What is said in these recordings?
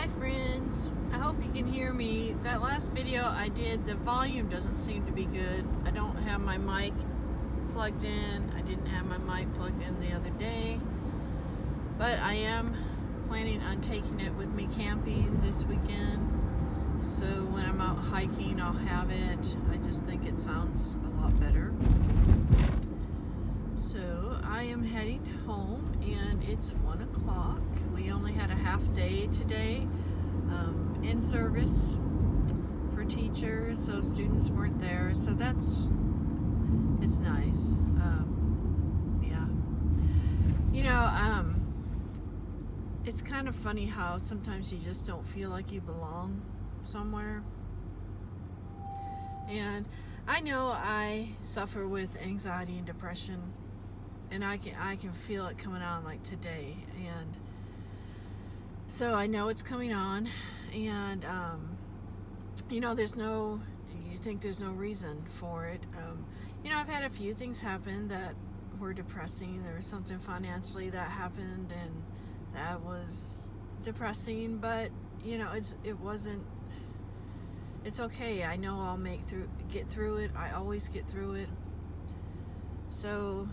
Hi friends, I hope you can hear me. That last video I did, the volume doesn't seem to be good. I don't have my mic plugged in. I didn't have my mic plugged in the other day. But I am planning on taking it with me camping this weekend. So when I'm out hiking, I'll have it. I just think it sounds a lot better. So I am heading home and it's 1 o'clock. We only had a half day today in service for teachers, so students weren't there. So it's nice. Yeah. You know, it's kind of funny how sometimes you just don't feel like you belong somewhere. And I know I suffer with anxiety and depression, and I can feel it coming on like today, and so I know it's coming on, and you know, you think there's no reason for it. You know, I've had a few things happen that were depressing. There was something financially that happened, and that was depressing, but you know, it's okay. I know I'll get through it. I always get through it. So,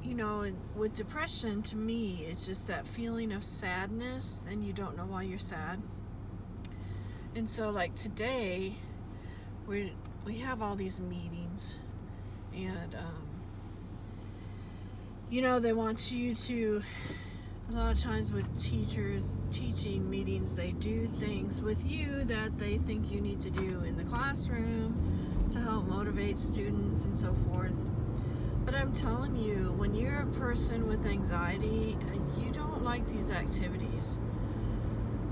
you know, with depression, to me, it's just that feeling of sadness, and you don't know why you're sad. And so, like today, we have all these meetings, and you know, they want you to. A lot of times with teachers teaching meetings, they do things with you that they think you need to do in the classroom to help motivate students and so forth. But I'm telling you, when you're a person with anxiety, you don't like these activities.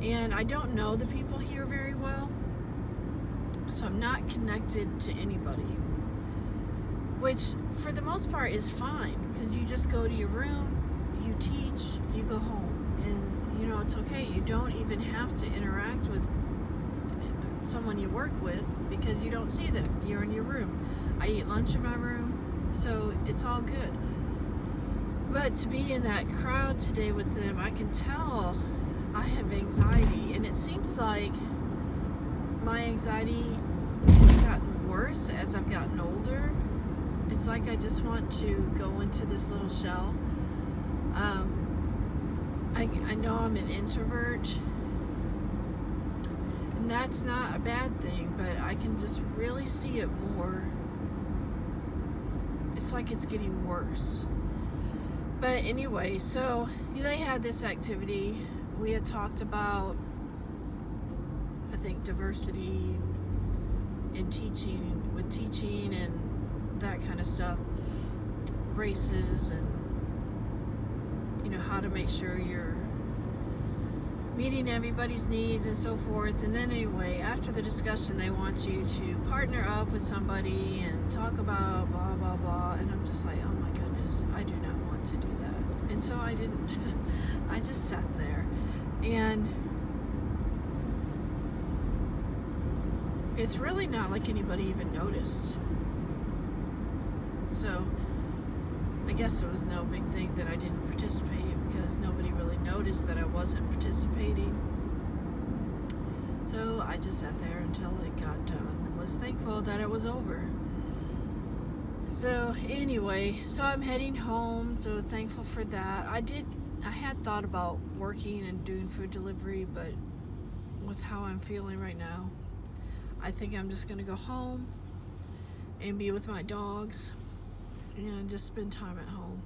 And I don't know the people here very well, so I'm not connected to anybody, which for the most part is fine, because you just go to your room, you teach, you go home, and you know, it's okay. You don't even have to interact with someone you work with because you don't see them. You're in your room. I eat lunch in my room, so it's all good. But to be in that crowd today with them, I can tell I have anxiety, and it seems like my anxiety has gotten worse as I've gotten older. It's like I just want to go into this little shell. I know I'm an introvert, and that's not a bad thing, but I can just really see it more. It's like it's getting worse. But anyway, so they had this activity. We had talked about, I think, diversity in teaching, with teaching and that kind of stuff, races, and you know, how to make sure you're meeting everybody's needs and so forth. And then anyway, after the discussion, they want you to partner up with somebody and talk about blah blah blah, and I'm just like, oh my goodness, I do not want to do that. And so I didn't. I just sat there, and it's really not like anybody even noticed. So I guess it was no big thing that I didn't participate, because nobody really noticed that I wasn't participating. So I just sat there until it got done and was thankful that it was over. So anyway, so I'm heading home, so thankful for that. I had thought about working and doing food delivery, but with how I'm feeling right now, I think I'm just going to go home and be with my dogs and just spend time at home.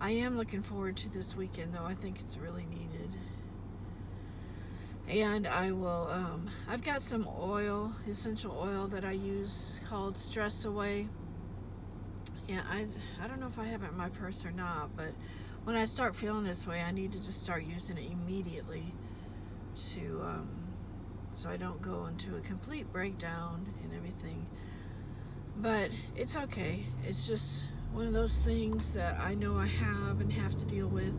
I am looking forward to this weekend, though. I think it's really needed. And I will, I've got some oil, essential oil that I use called Stress Away. Yeah, I don't know if I have it in my purse or not, but when I start feeling this way, I need to just start using it immediately to, so I don't go into a complete breakdown and everything. But it's okay. It's just one of those things that I know I have and have to deal with.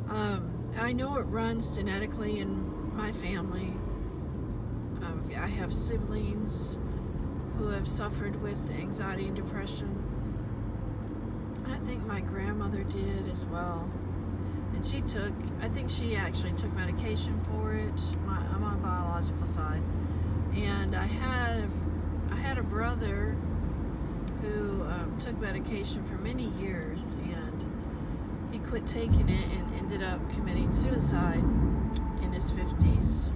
I know it runs genetically in my family. I have siblings who have suffered with anxiety and depression. And I think my grandmother did as well. And I think she actually took medication for it. I'm on biological side. And I had a brother who took medication for many years, and he quit taking it and ended up committing suicide in his 50s.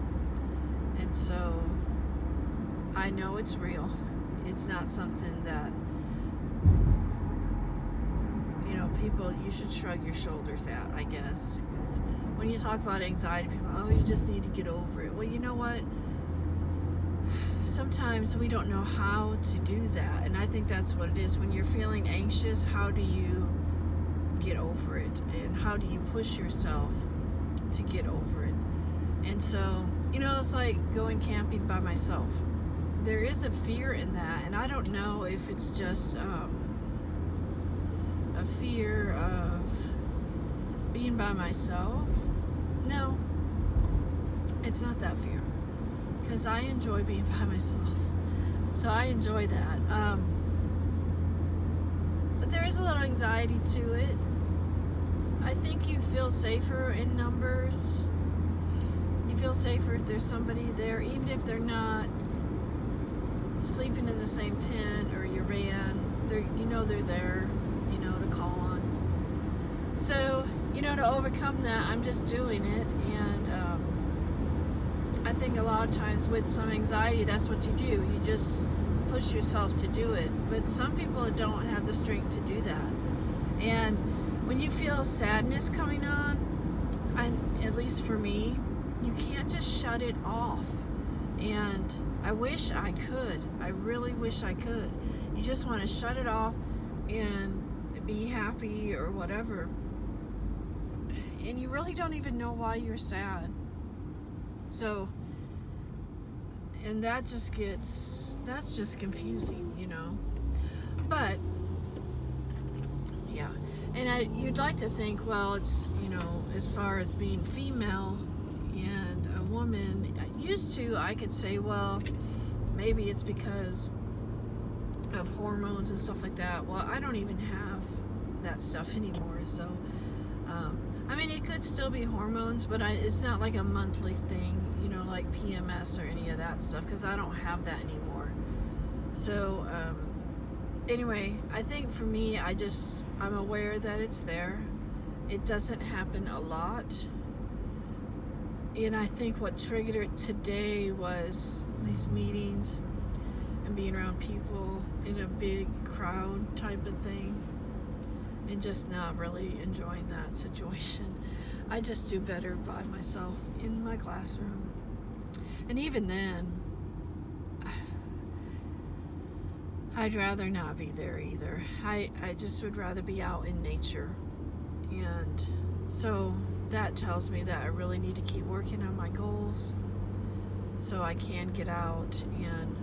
And so I know it's real. It's not something that, people, you should shrug your shoulders at, I guess. Because when you talk about anxiety, people, oh, you just need to get over it. Well, you know what? Sometimes we don't know how to do that. And I think that's what it is. When you're feeling anxious, how do you get over it? And how do you push yourself to get over it? And so, it's like going camping by myself. There is a fear in that. And I don't know if it's just a fear of being by myself. No, it's not that fear, because I enjoy being by myself, so I enjoy that. But there is a little anxiety to it. I think you feel safer in numbers. You feel safer if there's somebody there, even if they're not sleeping in the same tent or your van. They're there, to call on. So, to overcome that, I'm just doing it. And I think a lot of times with some anxiety, that's what you do. You just push yourself to do it. But some people don't have the strength to do that. And when you feel sadness coming on, at least for me, you can't just shut it off. And I wish I could. I really wish I could. You just want to shut it off and be happy or whatever. And you really don't even know why you're sad. So, and that's just confusing, But, yeah. And you'd like to think, well, it's, as far as being female and a woman, I could say, well, maybe it's because of hormones and stuff like that. Well, I don't even have that stuff anymore, so it could still be hormones, but it's not like a monthly thing, like PMS or any of that stuff, because I don't have that anymore. So anyway, I think for me, I'm aware that it's there. It doesn't happen a lot. And I think what triggered it today was these meetings and being around people in a big crowd type of thing, and just not really enjoying that situation. I just do better by myself in my classroom. And even then, I'd rather not be there either. I just would rather be out in nature. And so that tells me that I really need to keep working on my goals so I can get out and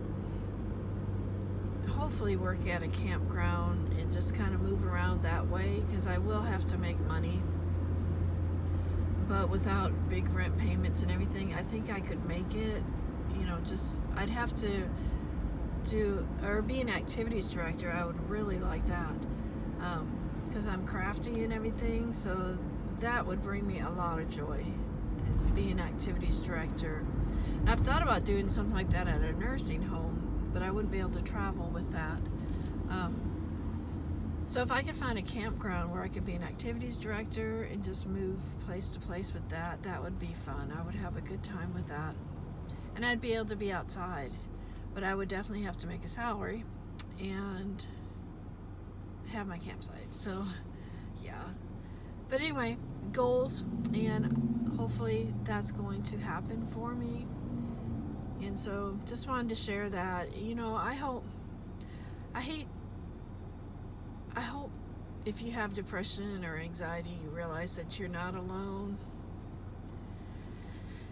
hopefully work at a campground and just kind of move around that way, because I will have to make money. But without big rent payments and everything, I think I could make it. I'd have to be an activities director. I would really like that, because I'm crafty and everything, so that would bring me a lot of joy, is being an activities director. And I've thought about doing something like that at a nursing home, but I wouldn't be able to travel with that. So if I could find a campground where I could be an activities director and just move place to place with that, that would be fun. I would have a good time with that. And I'd be able to be outside, but I would definitely have to make a salary and have my campsite. So, yeah. But anyway, goals, and hopefully that's going to happen for me. And so just wanted to share that. I hope if you have depression or anxiety, you realize that you're not alone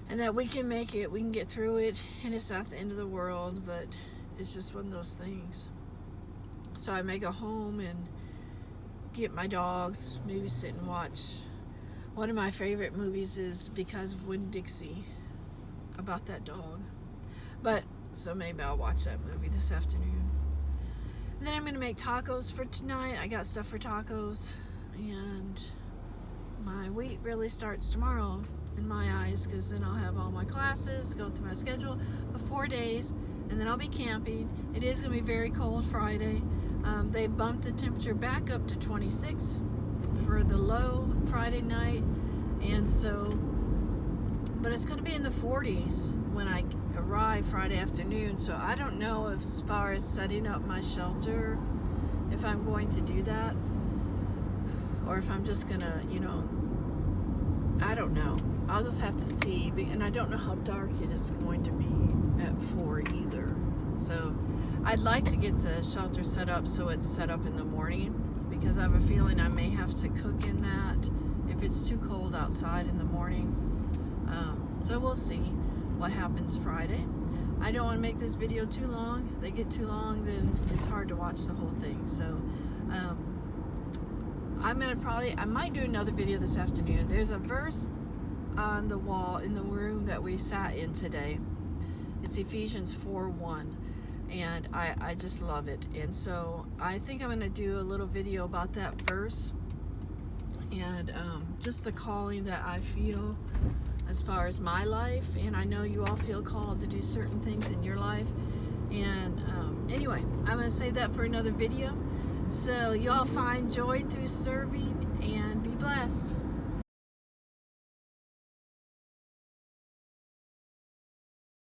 and that we can make it, we can get through it, and it's not the end of the world, but it's just one of those things. So I may go home and get my dogs, maybe sit and watch. One of my favorite movies is Because of Winn-Dixie, about that dog. So maybe I'll watch that movie this afternoon. And then I'm going to make tacos for tonight. I got stuff for tacos, and my week really starts tomorrow in my eyes, because then I'll have all my classes, go through my schedule of 4 days, and then I'll be camping. It is going to be very cold Friday. They bumped the temperature back up to 26 for the low Friday night, and so, but it's going to be in the 40s when I arrive Friday afternoon. So I don't know if, as far as setting up my shelter, if I'm going to do that, or if I'm just gonna, I don't know. I'll just have to see, and I don't know how dark it is going to be at 4 either. So I'd like to get the shelter set up so it's set up in the morning, because I have a feeling I may have to cook in that if it's too cold outside in the morning. So we'll see what happens Friday. I don't want to make this video too long. If they get too long, then it's hard to watch the whole thing. So I might do another video this afternoon. There's a verse on the wall in the room that we sat in today. It's Ephesians 4:1, and I just love it. And so I think I'm going to do a little video about that verse, and just the calling that I feel as far as my life, and I know you all feel called to do certain things in your life. And anyway, I'm going to save that for another video. So you all find joy through serving, and be blessed.